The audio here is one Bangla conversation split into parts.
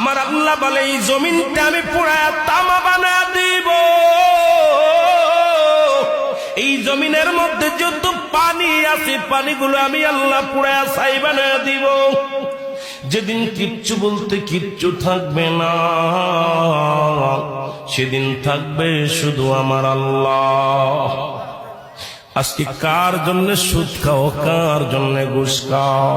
আমার আল্লাহ বলে এই জমিনটা আমি পুরায়া তামা বানা দিব। এই জমিনের মধ্যে যত পানি আছে পানিগুলো আমি আল্লাহ পুরায়া ছাই বানা দিব। যেদিন কিচ্ছু বলতে কিচ্ছু থাকবে না, সেদিন থাকবে শুধু আমার আল্লাহ। আজকে কার জন্য সুদ খাও, কার জন্য ঘুষ খাও,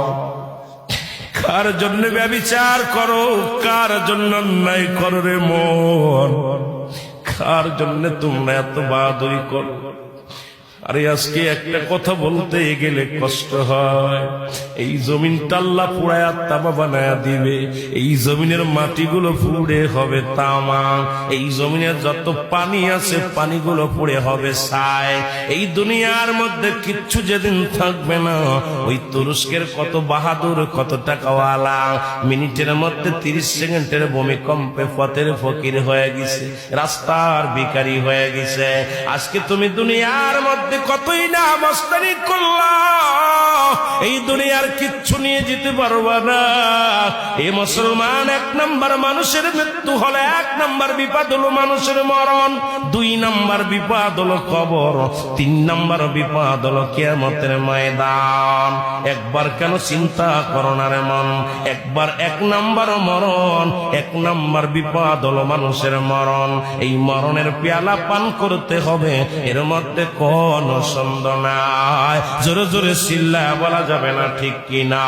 কার জন্য ব্যভিচার করো, কার জন্য অন্যায় করো রে মন, কার জন্য তোমরা এত বাহাদুরি করো। আরে আজকে একটা কথা বলতে গেলে কষ্ট হয়। এই জমিনটা আল্লাহ পুরায়া তামা বানায়া দিবে। এই জমিনের মাটিগুলো পুড়ে হবে তামা। এই জমিনের যত পানি আছে পানিগুলো পুড়ে হবে ছাই। এই দুনিয়ার মধ্যে কিচ্ছু যেদিন থাকবে না, ওই তুরস্কের কত বাহাদুর, কত টাকাওয়ালা মিনিটের মধ্যে 30 সেকেন্ডের ভূমিকম্পে পথের ফকির হয়ে গেছে, রাস্তার ভিখারি হয়ে গেছে। আজকে তুমি দুনিয়ার মধ্যে কতই না মস্তানি করলা, এই দুনিয়ার কিচ্ছু নিয়ে যেতে পারবা না। এই মুসলমান, 1 নম্বর মানুষের মৃত্যু হলে 1 নম্বর বিপদ হলো মানুষের মরণ, 2 নম্বর বিপদ হলো কবর, 3 নম্বর বিপদ হলো কিয়ামতের ময়দান। একবার কেন চিন্তা করো না রে মন, একবার 1 নম্বর মরণ, 1 নম্বর বিপদ হলো মানুষের মরণ। এই মরণের পেয়ালা পান করতে হবে, এর মধ্যে কোন সন্দেহ নাই। জোরে জোরে চিল্লায়া বলা যাবে না, ঠিক কিনা?